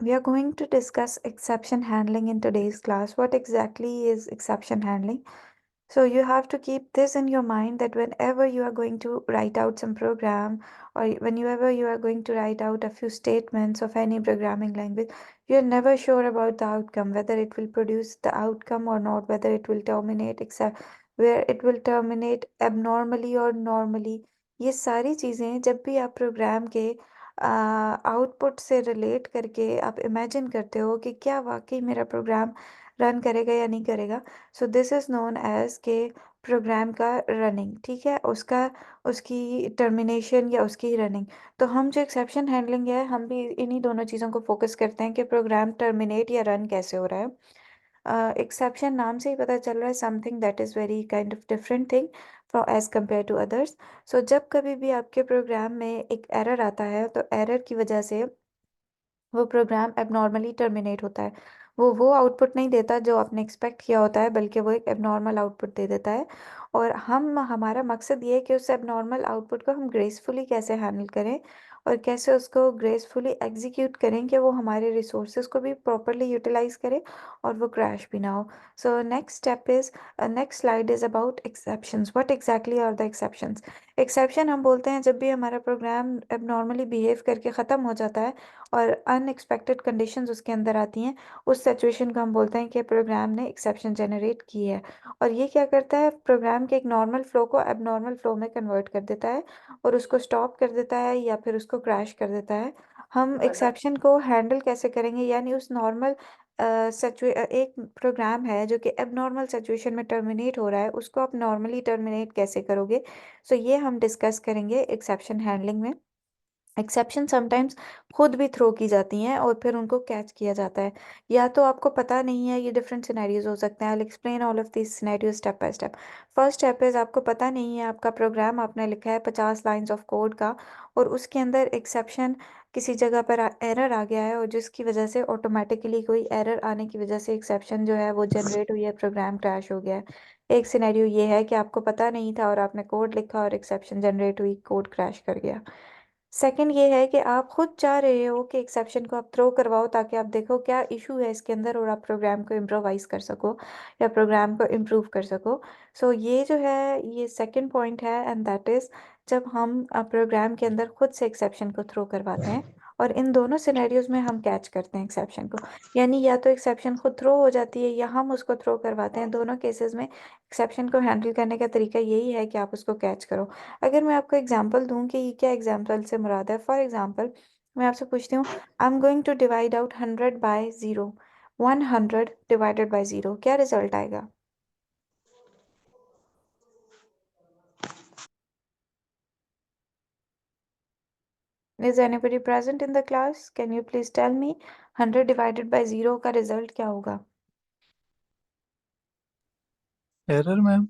We are going to discuss exception handling in today's class. What exactly is exception handling? So you have to keep this in your mind that whenever you are going to write out some program, or whenever you are going to write out a few statements of any programming language, you're never sure about the outcome, whether it will produce the outcome or not, whether it will terminate except where it will terminate abnormally or normally. ये सारी चीज़ें जब भी आप programme के output से relate करके आप इमेजिन करते हो कि क्या वाकई मेरा प्रोग्राम रन करेगा या नहीं करेगा, so this is known as के प्रोग्राम का रनिंग, ठीक है, उसका उसकी टर्मिनेशन या उसकी रनिंग। तो हम जो एक्सेप्शन हैंडलिंग है, हम भी इन्हीं दोनों चीज़ों को फोकस करते हैं कि प्रोग्राम टर्मिनेट या रन कैसे हो रहा है। एक्सेप्शन नाम से ही पता चल रहा है, something that is very kind of different thing from as compare to others. So जब कभी भी आपके प्रोग्राम में एक एरर आता है, तो एरर की वजह से वो प्रोग्राम एबनॉर्मली टर्मिनेट होता है। वो आउटपुट नहीं देता जो आपने एक्सपेक्ट किया होता है, बल्कि वो एक एबनॉर्मल आउटपुट दे देता है। और हमारा मकसद ये है कि उस एबनॉर्मल आउटपुट को हम ग्रेसफुली कैसे हैंडल करें और कैसे उसको ग्रेसफुली एग्जीक्यूट करें कि वो हमारे रिसोर्सेज को भी प्रॉपरली यूटिलाइज करे और वो क्रैश भी ना हो। So next step is next slide is about exceptions. What exactly are the exceptions? Exception हम बोलते हैं जब भी हमारा प्रोग्राम एबनॉर्मली बिहेव करके ख़त्म हो जाता है और अनएक्सपेक्टेड कंडीशंस उसके अंदर आती हैं, उस सिचुएशन को हम बोलते हैं कि प्रोग्राम ने एक्सेप्शन जनरेट की है। और ये क्या करता है, प्रोग्राम के एक नॉर्मल फ्लो को एबनॉर्मल फ्लो में कन्वर्ट कर देता है और उसको स्टॉप कर देता है या फिर उसको क्रैश कर देता है। हम एक्सेप्शन को हैंडल कैसे करेंगे, यानी उस नॉर्मल एक प्रोग्राम है जो कि एबनॉर्मल सिचुएशन में टर्मिनेट हो रहा है, उसको आप नॉर्मली टर्मिनेट कैसे करोगे। सो ये हम डिस्कस करेंगे एक्सेप्शन हैंडलिंग में। एक्सेप्शन समटाइम्स खुद भी थ्रो की जाती हैं और फिर उनको कैच किया जाता है, या तो आपको पता नहीं है। ये डिफरेंट सिनेरियोज हो सकते हैं। आई will explain all of this scenario step by step. First step is आपको पता नहीं है, आपका प्रोग्राम आपने लिखा है 50 लाइन्स ऑफ कोड का, और उसके अंदर एक्सेप्शन किसी जगह पर एरर आ गया है, और जिसकी वजह से ऑटोमेटिकली कोई एरर आने की वजह से एक्सेप्शन जो है वो जनरेट हुई है, प्रोग्राम क्रैश हो गया है। एक सिनेरियो ये है कि आपको पता नहीं था और आपने कोड लिखा और एक्सेप्शन जनरेट हुई, कोड क्रैश कर गया। सेकंड ये है कि आप खुद चाह रहे हो कि एक्सेप्शन को आप थ्रो करवाओ ताकि आप देखो क्या इशू है इसके अंदर और आप प्रोग्राम को इम्प्रोवाइज कर सको या प्रोग्राम को इम्प्रूव कर सको। सो ये जो है ये सेकंड पॉइंट है, एंड दैट इज जब हम प्रोग्राम के अंदर खुद से एक्सेप्शन को थ्रो करवाते हैं, और इन दोनों सिनेरियोज में हम कैच करते हैं एक्सेप्शन को। यानी या तो एक्सेप्शन खुद थ्रो हो जाती है या हम उसको थ्रो करवाते हैं। दोनों केसेस में एक्सेप्शन को हैंडल करने का तरीका यही है कि आप उसको कैच करो। अगर मैं आपको एग्जांपल दूं कि ये क्या एग्जांपल से मुराद है, फॉर एग्जांपल मैं आपसे पूछती हूँ, I am going to divide out 100/0, 100 divided by 0, क्या रिजल्ट आएगा? Is anybody present in the class? Can you please tell me 100 divided by 0 का रिजल्ट क्या होगा? Error ma'am.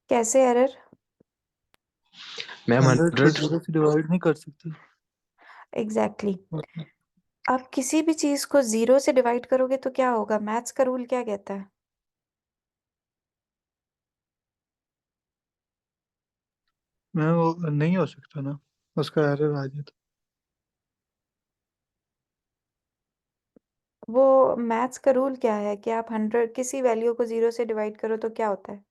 कैसे एरर? मैम 100 को 100। 0 से डिवाइड नहीं कर सकते। एग्जैक्टली मतलब आप किसी भी चीज को 0 से डिवाइड करोगे तो क्या होगा? मैथ्स का रूल क्या कहता है? मैम वो नहीं हो सकता ना, उसका एरर आ जाए तो। वो मैथ्स का रूल क्या है कि आप 100 किसी वैल्यू को 0 से डिवाइड करो तो क्या होता है?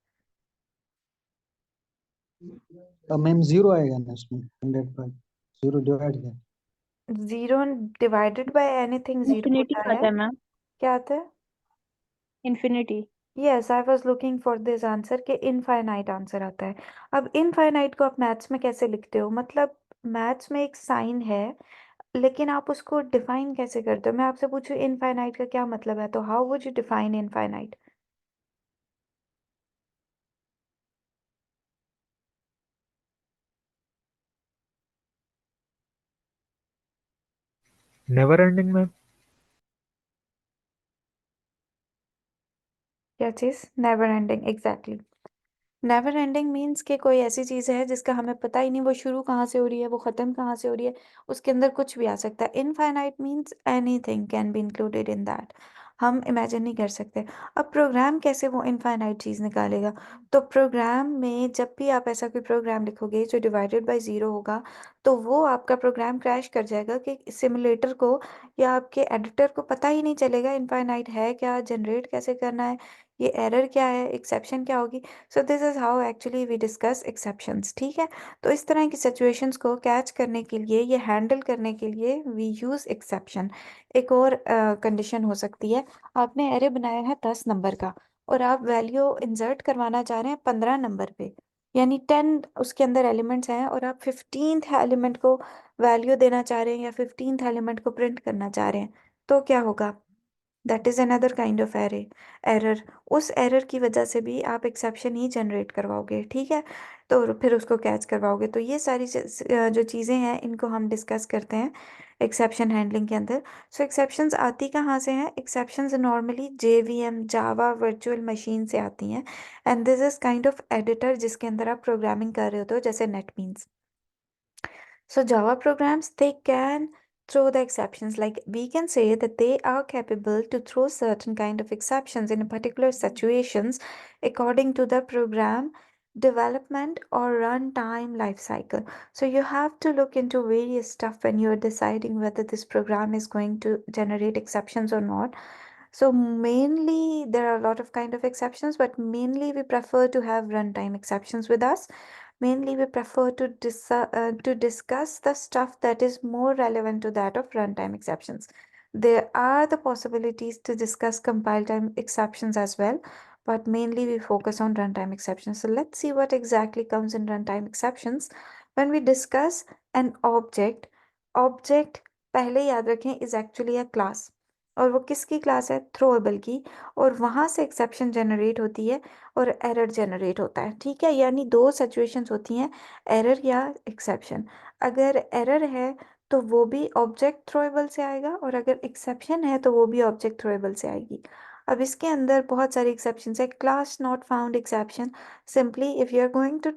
अब मैम जीरो आएगा ना उसमें, 100/0 डिवाइड कर। 0 डिवाइडेड बाय एनीथिंग 0 इन्फिनिटी होता है। आता है मैम, क्या आता है? Infinity. Yes, I was looking for this answer के इनफाइनाइट आंसर आता है। अब इनफाइनाइट को आप मैथ्स में कैसे लिखते हो? मतलब मैथ्स में एक साइन है, लेकिन आप उसको डिफाइन कैसे करते हो? मैं आपसे पूछूं इनफाइनाइट का क्या मतलब है, तो how would you define infinite? Never ending ma'am. क्या चीज? Never ending, exactly. Never ending means कि कोई ऐसी चीज़ है जिसका हमें पता ही नहीं वो शुरू कहाँ से हो रही है, वो ख़त्म कहाँ से हो रही है, उसके अंदर कुछ भी आ सकता है। Infinite means anything can be included in that. हम इमेजिन नहीं कर सकते। अब प्रोग्राम कैसे वो इनफाइनाइट चीज़ निकालेगा? तो प्रोग्राम में जब भी आप ऐसा कोई प्रोग्राम लिखोगे जो डिवाइडेड बाय ज़ीरो होगा, तो वो आपका प्रोग्राम क्रैश कर जाएगा कि सिमुलेटर को या आपके एडिटर को पता ही नहीं चलेगा इनफाइनाइट है क्या, जनरेट कैसे करना है, ये एरर क्या है, एक्सेप्शन क्या होगी। So this is how actually we discuss exceptions. ठीक है, तो इस तरह की सिचुएशंस को कैच करने के लिए, ये हैंडल करने के लिए वी यूज़ एक्सेप्शन। एक और कंडीशन हो सकती है, आपने एरे बनाया है 10 नंबर का और आप वैल्यू इंसर्ट करवाना चाह रहे हैं 15 नंबर पे, यानी 10 उसके अंदर एलिमेंट्स हैं और आप 15th एलिमेंट को वैल्यू देना चाह रहे हैं या 15th एलिमेंट को प्रिंट करना चाह रहे हैं, तो क्या होगा? That is another kind of error. उस एरर की वजह से भी आप एक्सेप्शन ही जनरेट करवाओगे। ठीक है, तो फिर उसको कैच करवाओगे। तो ये सारी जो चीज़ें हैं इनको हम डिस्कस करते हैं एक्सेप्शन हैंडलिंग के अंदर। सो एक्सेप्शंस आती कहाँ से हैं? Exceptions normally JVM Java virtual machine से आती हैं, and this is kind of editor जिसके अंदर आप प्रोग्रामिंग कर रहे होते हो, जैसे NetBeans. So Java programs, they can throw the exceptions. Like we can say that they are capable to throw certain kind of exceptions in a particular situations according to the program development or runtime life cycle. So you have to look into various stuff when you're deciding whether this program is going to generate exceptions or not. So mainly there are a lot of kind of exceptions, but mainly we prefer to have runtime exceptions with us. Mainly, we prefer to discuss the stuff that is more relevant to that of runtime exceptions. There are the possibilities to discuss compile time exceptions as well, but mainly we focus on runtime exceptions. So let's see what exactly comes in runtime exceptions. When we discuss an object पहले याद रखें is actually a class. और वो किसकी class है? Throwable की। और वहां से एक्सेप्शन जनरेट होती है और एरर जनरेट होता है। ठीक है, यानी दो सिचुएशंस होती हैं, एरर या एक्सेप्शन। अगर एरर है तो वो भी ऑब्जेक्ट थ्रोएबल से आएगा, और अगर एक्सेप्शन है तो वो भी ऑब्जेक्ट थ्रोएबल से आएगी। अब इसके अंदर बहुत सारे एक्सेप्शंस है। Class not found exception, simply if you are going to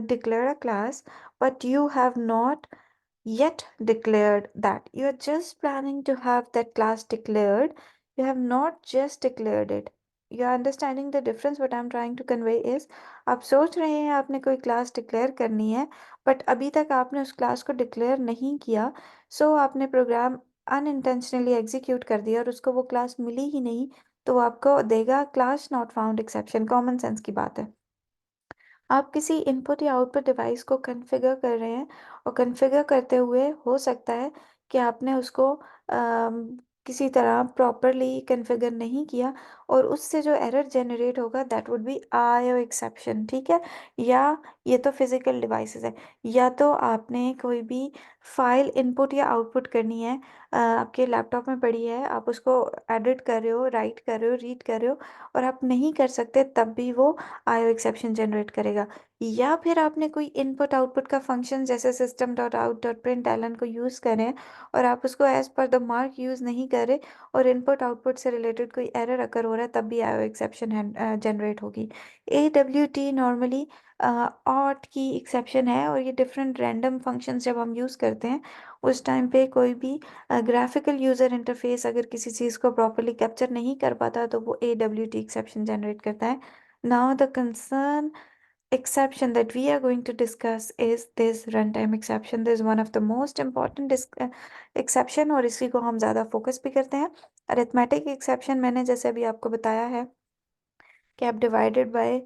declare a class but you have not yet declared that. You are just planning to have that class declared. You have not just declared it. You are understanding the difference? What I'm trying to convey is, आप सोच रहे हैं आपने कोई class declare करनी है, but अभी तक आपने उस क्लास को डिक्लेयर नहीं किया। सो आपने प्रोग्राम अनइंटेंशनली एग्जीक्यूट कर दिया और उसको वो क्लास मिली ही नहीं, तो वो आपको देगा class not found exception. Common sense की बात है। आप किसी इनपुट या आउटपुट डिवाइस को कॉन्फ़िगर कर रहे हैं और कॉन्फ़िगर करते हुए हो सकता है कि आपने उसको किसी तरह प्रॉपरली कॉन्फ़िगर नहीं किया और उससे जो एरर जनरेट होगा that would be IO exception. ठीक है, या ये तो फिजिकल डिवाइसेस है, या तो आपने कोई भी फाइल इनपुट या आउटपुट करनी है, आपके लैपटॉप में पड़ी है, आप उसको एडिट कर रहे हो, राइट कर रहे हो, रीड कर रहे हो और आप नहीं कर सकते, तब भी वो आईओ एक्सेप्शन जनरेट करेगा। या फिर आपने कोई इनपुट आउटपुट का फंक्शन जैसे system dot out dot println को यूज़ करें और आप उसको as per the mark use नहीं कर रहे और इनपुट आउटपुट से रिलेटेड कोई एरर अकर हो रहा है, तब भी आईओ एक्सेप्शन जनरेट होगी। AWT नॉर्मली ऑट की एक्सेप्शन है, और ये डिफरेंट रैंडम फंक्शंस जब हम यूज़ करते हैं उस टाइम पे कोई भी ग्राफिकल यूज़र इंटरफेस अगर किसी चीज़ को प्रॉपरली कैप्चर नहीं कर पाता तो वो AWT एक्सेप्शन जनरेट करता है। Now the concern exception that we are going to discuss is this runtime exception. This is one of the most important exception और इसी को हम ज़्यादा फोकस भी करते हैं। अरिथमेटिक एक्सेप्शन मैंने जैसे अभी आपको बताया है कि आप डिवाइडेड बाय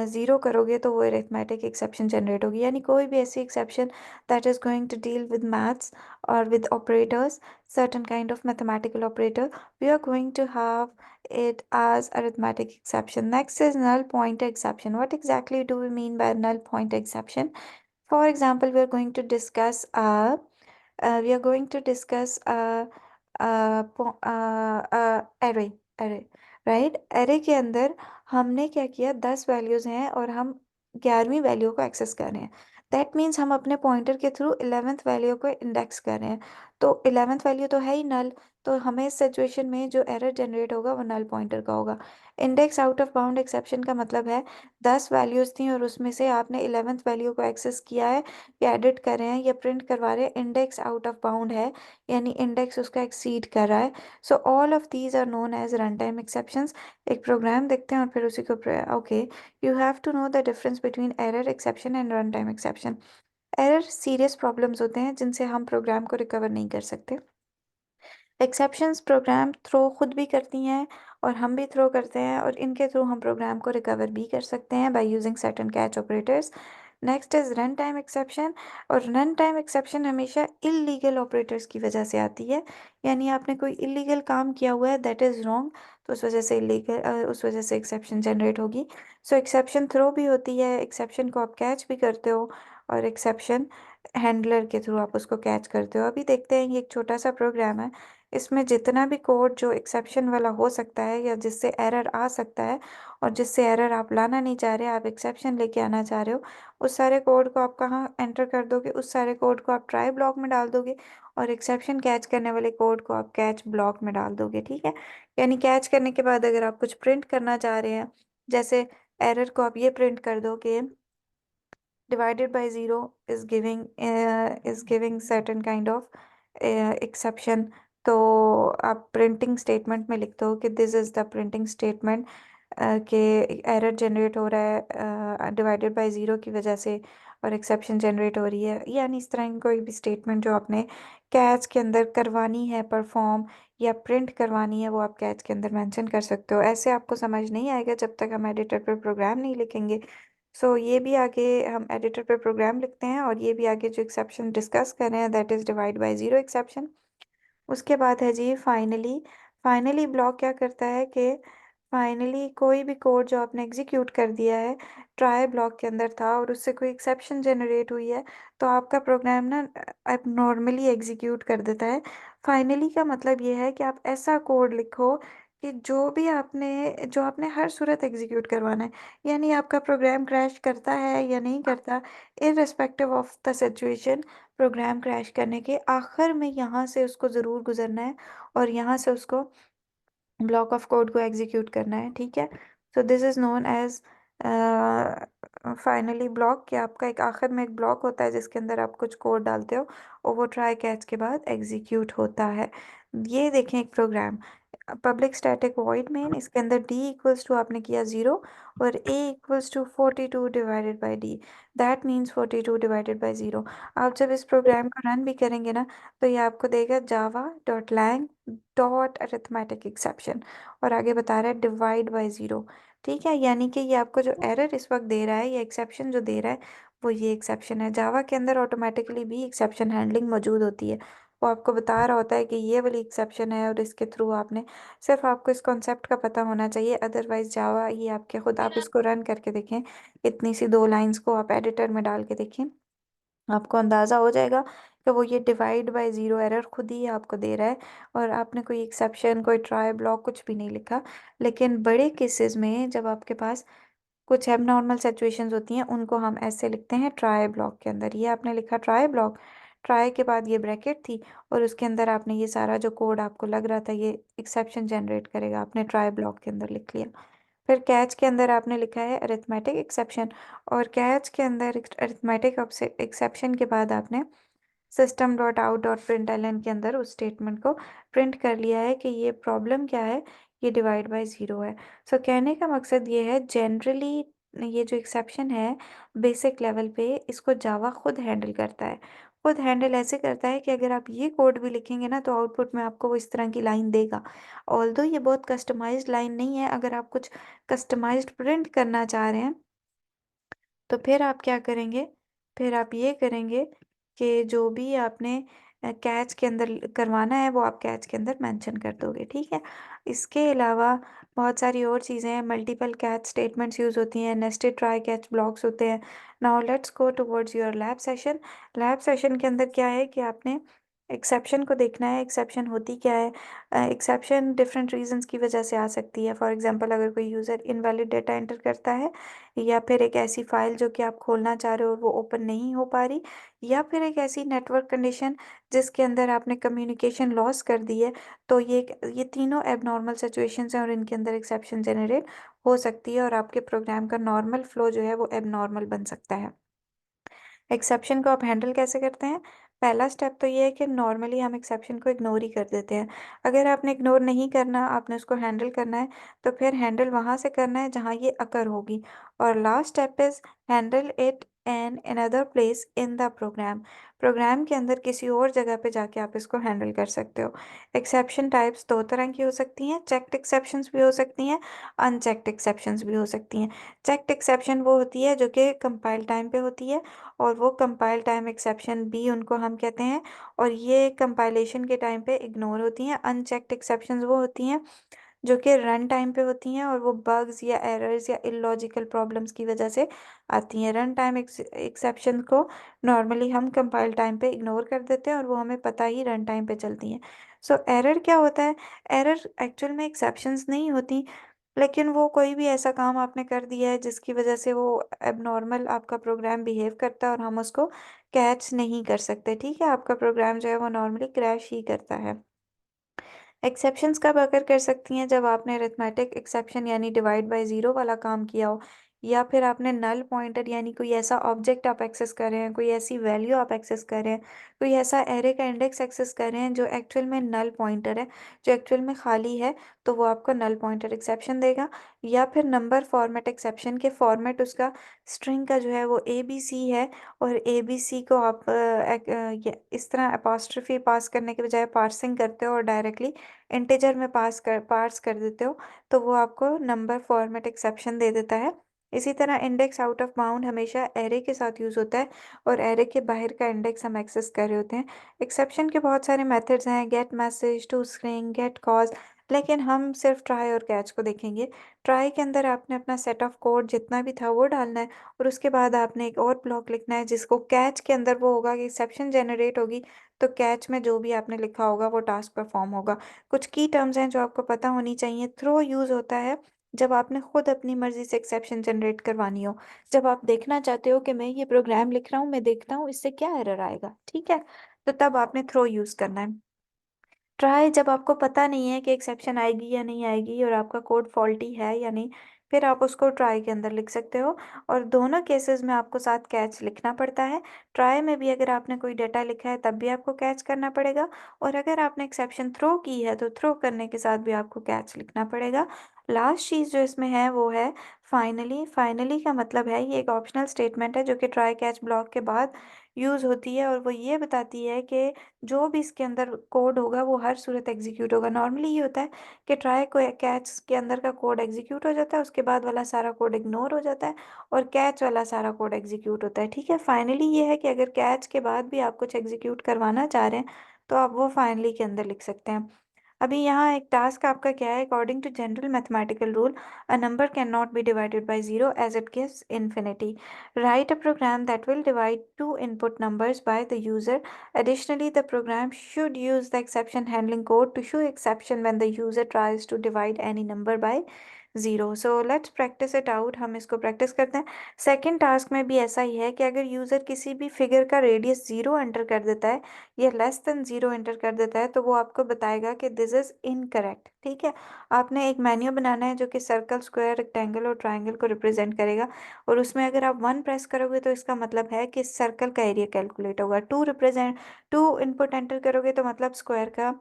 ज़ीरो करोगे तो वो अरिथमेटिक एक्सेप्शन जनरेट होगी, यानी कोई भी ऐसी exception that is going to deal with maths और with operators, certain kind of mathematical operator, we are going to have it as arithmetic exception. Next is null pointer exception. What exactly do we mean by null pointer exception? For example, we are going to discuss array array right. Array के अंदर हमने क्या किया, 10 values हैं और हम 11वीं value को एक्सेस कर रहे हैं। दैट मीन्स हम अपने पॉइंटर के थ्रू 11th वैल्यू को इंडेक्स कर रहे हैं। तो 11th वैल्यू तो है ही नल, तो हमें इस सिचुएशन में जो एरर जनरेट होगा वो नल पॉइंटर का होगा। Index out of bound exception का मतलब है 10 वैल्यूज थी और उसमें से आपने 11th वैल्यू को एक्सेस किया है या एडिट कर रहे हैं या प्रिंट करवा रहे हैं, इंडेक्स आउट ऑफ बाउंड है, यानी इंडेक्स उसका एक्सीड कर रहा है। So all of these are known as run time exceptions. एक प्रोग्राम देखते हैं और फिर उसी को okay, you have to know the difference between error exception and run time exception. Error serious problems होते हैं जिनसे हम प्रोग्राम को रिकवर नहीं कर सकते। एक्सेप्शंस प्रोग्राम थ्रो खुद भी करती हैं और हम भी थ्रो करते हैं, और इनके थ्रू हम प्रोग्राम को रिकवर भी कर सकते हैं by using set and catch operators. Next is run time exception, और रन टाइम एक्सेप्शन हमेशा इलीगल ऑपरेटर्स की वजह से आती है, यानी आपने कोई इलीगल काम किया हुआ है दैट इज़ रॉन्ग, तो उस वजह से उस वजह से एक्सेप्शन जनरेट होगी। सो एक्सेप्शन थ्रो भी होती है, एक्सेप्शन को आप कैच भी करते हो, और एक्सेप्शन हैंडलर के थ्रू आप उसको कैच करते हो। अभी देखते हैं, ये एक छोटा सा प्रोग्राम है, इसमें जितना भी कोड जो एक्सेप्शन वाला हो सकता है या जिससे एरर आ सकता है और जिससे एरर आप लाना नहीं चाह रहे, आप एक्सेप्शन लेके आना चाह रहे हो, उस सारे कोड को आप कहाँ एंटर कर दोगे, उस सारे कोड को आप ट्राई ब्लॉक में डाल दोगे, और एक्सेप्शन कैच करने वाले कोड को आप कैच ब्लॉक में डाल दोगे। ठीक है, यानी कैच करने के बाद अगर आप कुछ प्रिंट करना चाह रहे हैं, जैसे एरर को आप ये प्रिंट कर दो कि divided by 0 is giving certain kind of exception, तो आप प्रिंटिंग स्टेटमेंट में लिखते हो कि this is the printing statement के एरर जनरेट हो रहा है डिवाइडेड बाय 0 की वजह से और एक्सेप्शन जनरेट हो रही है, यानी इस तरह की कोई भी स्टेटमेंट जो आपने कैच के अंदर करवानी है परफॉर्म या प्रिंट करवानी है, वो आप कैच के अंदर मेंशन कर सकते हो। ऐसे आपको समझ नहीं आएगा जब तक हम एडिटर पर प्रोग्राम नहीं लिखेंगे। सो ये भी आगे हम एडिटर पे प्रोग्राम लिखते हैं, और ये भी आगे जो एक्सेप्शन डिस्कस कर रहे हैं that is divide by 0 exception. उसके बाद है जी फाइनली। फाइनली ब्लॉक क्या करता है कि फाइनली कोई भी कोड जो आपने एग्जीक्यूट कर दिया है, ट्राई ब्लॉक के अंदर था और उससे कोई एक्सेप्शन जनरेट हुई है, तो आपका प्रोग्राम ना अब नॉर्मली एग्जीक्यूट कर देता है। फाइनली का मतलब ये है कि आप ऐसा कोड लिखो कि जो आपने हर सूरत एग्जीक्यूट करवाना है, यानी आपका प्रोग्राम क्रैश करता है या नहीं करता, irrespective of the situation, program crash करने के आखिर में यहाँ से उसको ज़रूर गुजरना है और यहाँ से उसको ब्लॉक ऑफ कोड को एग्जीक्यूट करना है। ठीक है, so this is known as finally block, कि आपका एक आखिर में एक ब्लॉक होता है जिसके अंदर आप कुछ कोड डालते हो और वो ट्राई कैच के बाद एग्जीक्यूट होता है। ये देखें एक program, public static void main, इसके अंदर d इक्वल्स टू आपने किया 0 और a equals to 42 divided by d, that means 42 divided by 0। आप जब इस प्रोग्राम को रन भी करेंगे ना, तो ये आपको देगा Java dot lang dot arithmetic exception, और आगे बता रहा है डिवाइड बाय 0। ठीक है, यानी कि ये आपको जो एरर इस वक्त दे रहा है, ये एक्सेप्शन जो दे रहा है, वो ये एक्सेप्शन है। जावा के अंदर ऑटोमेटिकली भी एक्सेप्शन हैंडलिंग मौजूद होती है, वो आपको बता रहा होता है कि ये वाली एक्सेप्शन है और इसके थ्रू आपने, सिर्फ आपको इस कॉन्सेप्ट का पता होना चाहिए, अदरवाइज जावा ये आपके खुद, आप इसको रन करके देखें, इतनी सी 2 लाइंस को आप एडिटर में डाल के देखें, आपको अंदाज़ा हो जाएगा कि वो ये डिवाइड बाय 0 एरर खुद ही आपको दे रहा है, और आपने कोई एक्सेप्शन कोई ट्राई ब्लॉक कुछ भी नहीं लिखा। लेकिन बड़े केसेस में जब आपके पास कुछ एबनॉर्मल सिचुएशंस होती हैं, उनको हम ऐसे लिखते हैं ट्राई ब्लॉक के अंदर। ये आपने लिखा ट्राई ब्लॉक, ट्राई के बाद ये ब्रैकेट थी और उसके अंदर आपने ये सारा जो कोड आपको लग रहा था ये एक्सेप्शन जनरेट करेगा, आपने ट्राई ब्लॉक के अंदर लिख लिया। फिर कैच के अंदर आपने लिखा है अरिथमेटिक एक्सेप्शन, और कैच के अंदर अरिथमेटिक एक्सेप्शन के बाद आपने system dot out dot println के अंदर उस स्टेटमेंट को प्रिंट कर लिया है कि ये प्रॉब्लम क्या है, ये डिवाइड बाय 0 है। सो कहने का मकसद ये है, जनरली ये जो एक्सेप्शन है बेसिक लेवल पे इसको जावा खुद हैंडल करता है। खुद हैंडल ऐसे करता है कि अगर आप ये कोड भी लिखेंगे ना, तो आउटपुट में आपको वो इस तरह की लाइन देगा। ऑल्दो ये बहुत कस्टमाइज्ड लाइन नहीं है, अगर आप कुछ कस्टमाइज्ड प्रिंट करना चाह रहे हैं तो फिर आप क्या करेंगे, फिर आप ये करेंगे कि जो भी आपने कैच के अंदर करवाना है वो आप कैच के अंदर मेंशन कर दोगे। ठीक है, इसके अलावा बहुत सारी और चीज़ें हैं, मल्टीपल कैच स्टेटमेंट्स यूज़ होती हैं, नेस्टेड ट्राई कैच ब्लॉक्स होते हैं। Now let's go towards your lab session. Lab session के अंदर क्या है कि आपने एक्सेप्शन को देखना है, एक्सेप्शन होती क्या है। एक्सेप्शन डिफरेंट रीजंस की वजह से आ सकती है। फॉर एग्जांपल अगर कोई यूज़र इनवैलिड डेटा एंटर करता है, या फिर एक ऐसी फाइल जो कि आप खोलना चाह रहे हो वो ओपन नहीं हो पा रही, या फिर एक ऐसी नेटवर्क कंडीशन जिसके अंदर आपने कम्युनिकेशन लॉस कर दी है। तो ये तीनों एबनॉर्मल सिचुएशंस हैं और इनके अंदर एक्सेप्शन जनरेट हो सकती है और आपके प्रोग्राम का नॉर्मल फ्लो जो है वो एबनॉर्मल बन सकता है। एक्सेप्शन को आप हैंडल कैसे करते हैं? पहला स्टेप तो ये है कि नॉर्मली हम एक्सेप्शन को इग्नोर ही कर देते हैं। अगर आपने इग्नोर नहीं करना, आपने उसको हैंडल करना है, तो फिर हैंडल वहाँ से करना है जहाँ ये अकर होगी। और last step is handle it an another place in the program. Program के अंदर किसी और जगह पे जाके आप इसको हैंडल कर सकते हो। एक्सेप्शन टाइप्स दो तरह की हो सकती हैं, चेक्ड एक्सेप्शंस भी हो सकती हैं, अनचेक्ड एक्सेप्शंस भी हो सकती हैं। चेक्ड एक्सेप्शन वो होती है जो कि कंपाइल टाइम पे होती है, और वो कंपाइल टाइम एक्सेप्शन भी उनको हम कहते हैं, और ये कंपाइलेशन के टाइम पे इग्नोर होती हैं। अनचेक्ड एक्सेप्शंस वो होती हैं जो कि रन टाइम पे होती हैं और वो बग्स या एरर्स या इलॉजिकल प्रॉब्लम्स की वजह से आती हैं। रन टाइम एक्सेप्शन को नॉर्मली हम कंपाइल टाइम पे इग्नोर कर देते हैं और वो हमें पता ही रन टाइम पे चलती हैं। सो एरर क्या होता है? एरर एक्चुअल में एक्सेप्शंस नहीं होती, लेकिन वो कोई भी ऐसा काम आपने कर दिया है जिसकी वजह से वो एबनॉर्मल आपका प्रोग्राम बिहेव करता है और हम उसको कैच नहीं कर सकते। ठीक है, आपका प्रोग्राम जो है वो नॉर्मली क्रैश ही करता है। एक्सेप्शंस कब अगर कर सकती हैं? जब आपने अरिथमेटिक एक्सेप्शन यानी डिवाइड बाय ज़ीरो वाला काम किया हो, या फिर आपने नल पॉइंटर यानी कोई ऐसा ऑब्जेक्ट आप एक्सेस कर रहे हैं, कोई ऐसी वैल्यू आप एक्सेस कर रहे हैं, कोई ऐसा एरे का इंडेक्स एक्सेस कर रहे हैं जो एक्चुअल में नल पॉइंटर है, जो एक्चुअल में खाली है, तो वो आपको नल पॉइंटर एक्सेप्शन देगा। या फिर नंबर फॉर्मेट एक्सेप्शन के फॉर्मेट उसका स्ट्रिंग का जो है वो ABC है, और ABC को आप इस तरह अपोस्ट्रोफी पास करने के बजाय पार्सिंग करते हो और डायरेक्टली इंटीजर में पार्स कर देते हो, तो वो आपको नंबर फॉर्मेट एक्सेप्शन दे देता है। इसी तरह इंडेक्स आउट ऑफ बाउंड हमेशा एरे के साथ यूज़ होता है, और एरे के बाहर का इंडेक्स हम एक्सेस कर रहे होते हैं। एक्सेप्शन के बहुत सारे मेथड्स हैं, get message, to string, get cause, लेकिन हम सिर्फ ट्राई और कैच को देखेंगे। ट्राई के अंदर आपने अपना सेट ऑफ कोड जितना भी था वो डालना है, और उसके बाद आपने एक और ब्लॉक लिखना है जिसको कैच के अंदर वो होगा कि एक्सेप्शन जनरेट होगी, तो कैच में जो भी आपने लिखा होगा वो टास्क परफॉर्म होगा। कुछ की टर्म्स हैं जो आपको पता होनी चाहिए। थ्रो यूज़ होता है जब आपने खुद अपनी मर्जी से एक्सेप्शन जनरेट करवानी हो, जब आप देखना चाहते हो कि मैं ये प्रोग्राम लिख रहा हूँ, मैं देखता हूँ इससे क्या एरर आएगा। ठीक है, तो तब आपने थ्रो यूज़ करना है। ट्राई जब आपको पता नहीं है कि एक्सेप्शन आएगी या नहीं आएगी और आपका कोड फॉल्टी है या नहीं, फिर आप उसको ट्राई के अंदर लिख सकते हो। और दोनों केसेस में आपको साथ कैच लिखना पड़ता है। ट्राई में भी अगर आपने कोई डेटा लिखा है तब भी आपको कैच करना पड़ेगा, और अगर आपने एक्सेप्शन थ्रो की है तो थ्रो करने के साथ भी आपको कैच लिखना पड़ेगा। लास्ट चीज़ जो इसमें है वो है फाइनली। फाइनली का मतलब है, ये एक ऑप्शनल स्टेटमेंट है जो कि ट्राई कैच ब्लॉक के बाद यूज़ होती है, और वो ये बताती है कि जो भी इसके अंदर कोड होगा वो हर सूरत एग्जीक्यूट होगा। नॉर्मली ये होता है कि ट्राई को कैच के अंदर का कोड एग्जीक्यूट हो जाता है, उसके बाद वाला सारा कोड इग्नोर हो जाता है, और कैच वाला सारा कोड एग्जीक्यूट होता है। ठीक है, फाइनली ये है कि अगर कैच के बाद भी आप कुछ एग्जीक्यूट करवाना चाह रहे हैं तो आप वो फाइनली के अंदर लिख सकते हैं। अभी यहाँ एक टास्क आपका क्या है? According to general mathematical rule, a number can not be divided by zero as it gives infinity. Write a program that will divide two input numbers by the user. Additionally, the program should use the exception handling code to show exception when the user tries to divide any number by zero. So let's practice it out. हम इसको practice करते हैं। Second task में भी ऐसा ही है कि अगर यूज़र किसी भी फिगर का रेडियस ज़ीरो एंटर कर देता है या लेस देन ज़ीरो एंटर कर देता है, तो वो आपको बताएगा कि दिस इज़ इनकरेक्ट। ठीक है, आपने एक मेन्यू बनाना है जो कि सर्कल, स्क्वायर, रेक्टेंगल और ट्राइंगल को रिप्रेजेंट करेगा, और उसमें अगर आप 1 प्रेस करोगे तो इसका मतलब है कि सर्कल का एरिया कैलकुलेट होगा। 2 इनपुट एंटर करोगे तो मतलब स्क्वायर का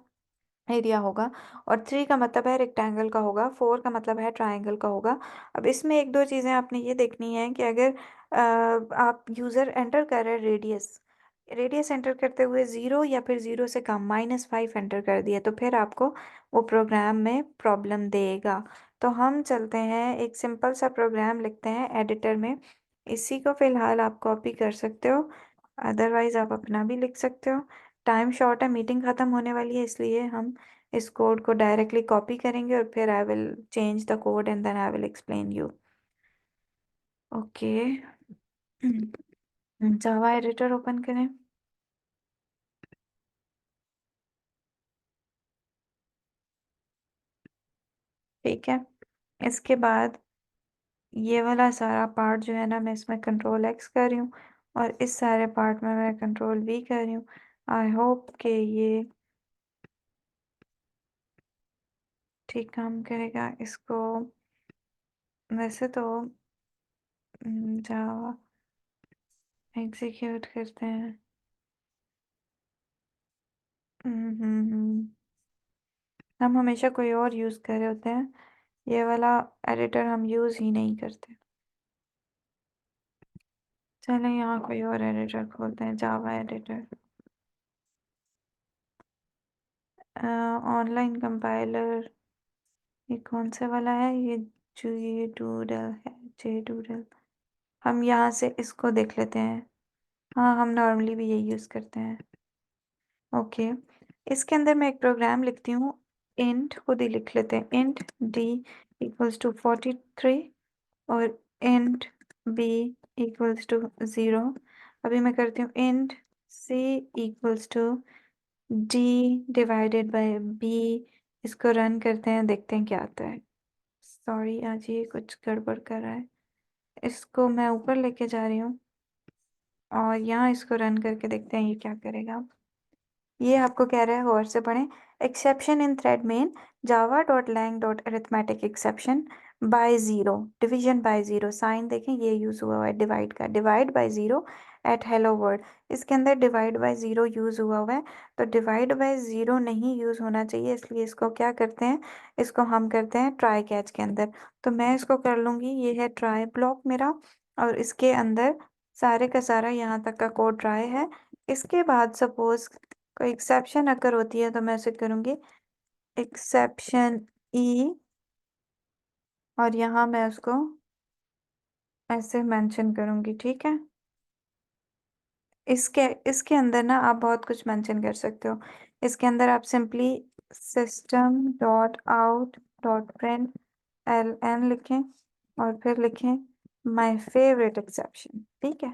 एरिया होगा, और 3 का मतलब है रेक्टेंगल का होगा, 4 का मतलब है ट्राइंगल का होगा। अब इसमें एक दो चीज़ें आपने ये देखनी है कि अगर आप यूज़र एंटर कर रहे हैं रेडियस, रेडियस एंटर करते हुए ज़ीरो या फिर ज़ीरो से कम -5 एंटर कर दिया, तो फिर आपको वो प्रोग्राम में प्रॉब्लम देगा। तो हम चलते हैं, एक सिंपल सा प्रोग्राम लिखते हैं एडिटर में। इसी को फ़िलहाल आप कॉपी कर सकते हो, अदरवाइज़ आप अपना भी लिख सकते हो। टाइम शॉर्ट है, मीटिंग ख़त्म होने वाली है, इसलिए हम इस कोड को डायरेक्टली कॉपी करेंगे और फिर I will change the code and then I will explain you. Okay, Java editor open करें। ठीक है। इसके बाद ये वाला सारा पार्ट जो है ना, मैं इसमें कंट्रोल एक्स कर रही हूँ और इस सारे पार्ट में मैं कंट्रोल वी कर रही हूँ। आई होप कि ये ठीक काम करेगा। इसको वैसे तो जावा एग्जीक्यूट करते हैं। हम हमेशा कोई और यूज़ कर रहे होते हैं, ये वाला एडिटर हम यूज़ ही नहीं करते। चलें यहाँ कोई और एडिटर खोलते हैं, जावा एडिटर। ऑनलाइन कंपाइलर, ये कौन सा वाला है? ये डूडल है, जे डूडल। हम यहाँ से इसको देख लेते हैं। हाँ, हम नॉर्मली भी यही यूज़ करते हैं। ओके, इसके अंदर मैं एक प्रोग्राम लिखती हूँ। इंट खुद ही लिख लेते हैं, इंट डी इक्वल्स टू 43 और इंट बी इक्वल्स टू 0। अभी मैं करती हूँ int C equals to D divided by B. इसको रन करते हैं, देखते हैं क्या आता है। सॉरी, आज ये कुछ गड़बड़ कर रहा है। इसको मैं ऊपर लेके जा रही हूँ और यहाँ इसको रन करके देखते हैं ये क्या करेगा। ये आपको कह रहा है और से पढ़ें। Exception in thread main Java dot lang dot arithmetic exception by zero, division by zero. Sign देखें ये यूज़ हुआ है डिवाइड का, divide by zero at hello world. इसके अंदर डिवाइड बाय ज़ीरो यूज़ हुआ है, तो डिवाइड बाय ज़ीरो नहीं यूज़ होना चाहिए, इसलिए इसको क्या करते हैं, इसको हम करते हैं ट्राई कैच के अंदर। तो मैं इसको कर लूँगी, ये है ट्राई ब्लॉक मेरा, और इसके अंदर सारे का सारा यहाँ तक का कोड ट्राई है। इसके बाद सपोज कोई एक्सेप्शन अगर होती है तो मैं उसे करूँगी एक्सेप्शन ई, और यहाँ मैं उसको ऐसे मेंशन करूँगी। ठीक है, इसके इसके अंदर ना आप बहुत कुछ मेंशन कर सकते हो। इसके अंदर आप simply system dot out dot print L N लिखें और फिर लिखें माय फेवरेट एक्सेप्शन। ठीक है,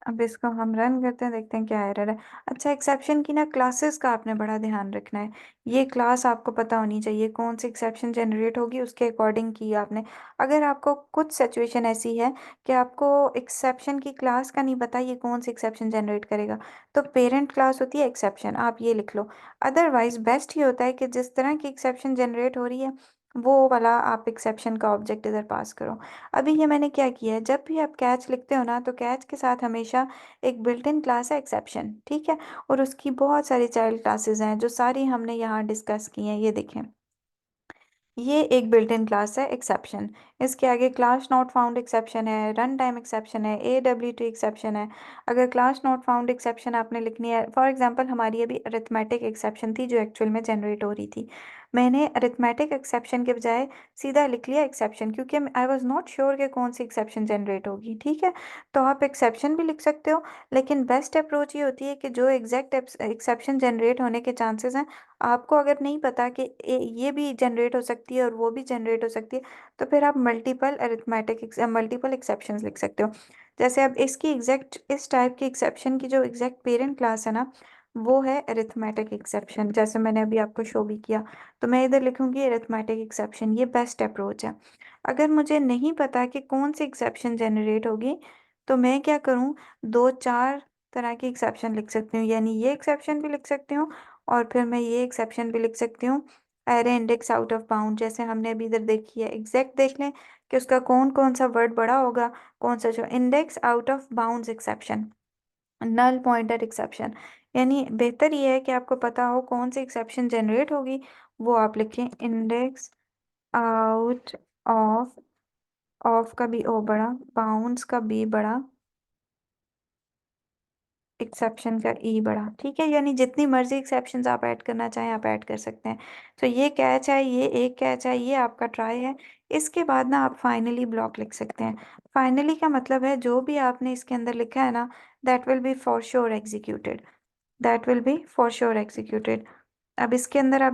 अब इसको हम रन करते हैं, देखते हैं क्या एरर है। अच्छा, एक्सेप्शन की ना क्लासेस का आपने बड़ा ध्यान रखना है। ये क्लास आपको पता होनी चाहिए, कौन सी एक्सेप्शन जनरेट होगी उसके अकॉर्डिंग की आपने। अगर आपको कुछ सिचुएशन ऐसी है कि आपको एक्सेप्शन की क्लास का नहीं पता ये कौन सी एक्सेप्शन जनरेट करेगा, तो पेरेंट क्लास होती है एक्सेप्शन, आप ये लिख लो। अदरवाइज बेस्ट ये होता है कि जिस तरह की एक्सेप्शन जनरेट हो रही है वो वाला आप एक्सेप्शन का ऑब्जेक्ट इधर पास करो। अभी ये मैंने क्या किया है, जब भी आप कैच लिखते हो ना तो कैच के साथ हमेशा एक बिल्ट इन क्लास है एक्सेप्शन। ठीक है, और उसकी बहुत सारी चाइल्ड क्लासेस हैं जो सारी हमने यहाँ डिस्कस की हैं। ये देखें, ये एक बिल्ट इन क्लास है एक्सेप्शन। इसके आगे क्लास नॉट फाउंड एक्सेप्शन है, रन टाइम एक्सेप्शन है, AWT एक्सेप्शन है। अगर क्लास नॉट फाउंड एक्सेप्शन आपने लिखनी है, फॉर एग्जांपल हमारी अभी अरिथमेटिक एक्सेप्शन थी जो एक्चुअल में जनरेट हो रही थी, मैंने अरिथमेटिक एक्सेप्शन के बजाय सीधा लिख लिया एक्सेप्शन, क्योंकि आई वॉज नॉट श्योर कि कौन सी एक्सेप्शन जनरेट होगी। ठीक है, तो आप एक्सेप्शन भी लिख सकते हो, लेकिन बेस्ट अप्रोच ये होती है कि जो एग्जैक्ट एक्सेप्शन जनरेट होने के चांसेस हैं, आपको अगर नहीं पता कि ये भी जनरेट हो सकती है और वो भी जनरेट हो सकती है, तो फिर आप मल्टीपल एक्सेप्शंस लिख सकते हो। जैसे अब इसकी एग्जैक्ट इस टाइप की एक्सेप्शन की जो एग्जैक्ट पेरेंट क्लास है ना, वो है अरिथमेटिक एक्सेप्शन, जैसे मैंने अभी आपको शो भी किया। तो मैं इधर लिखूंगी अरिथमेटिक एक्सेप्शन, ये बेस्ट अप्रोच है। अगर मुझे नहीं पता कि कौन सी एक्सेप्शन जनरेट होगी, तो मैं क्या करूँ, दो चार तरह की एक्सेप्शन लिख सकती हूँ, यानी ये एक्सेप्शन भी लिख सकती हूँ और फिर मैं ये एक्सेप्शन भी लिख सकती हूँ। Array index out of bound, जैसे हमने अभी इधर देखी है, एग्जैक्ट देख लें कि उसका कौन कौन सा वर्ड बड़ा होगा, कौन सा। जो index out of bounds exception, null pointer exception, यानी बेहतर ये है कि आपको पता हो कौन सी एक्सेप्शन जनरेट होगी, वो आप लिखें इंडेक्स आउट ऑफ, ऑफ का भी ओ बड़ा, बाउंड्स का बी बड़ा, एक्सेप्शन का ई बड़ा। ठीक है, यानी जितनी मर्जी एक्सेप्शंस आप ऐड करना चाहें आप ऐड कर सकते हैं। तो ये कैच है, ये एक कैच है, ये आपका ट्राई है। इसके बाद ना आप फाइनली ब्लॉक लिख सकते हैं। फाइनली का मतलब है जो भी आपने इसके अंदर लिखा है ना, that will be for sure executed, that will be for sure executed. अब इसके अंदर आप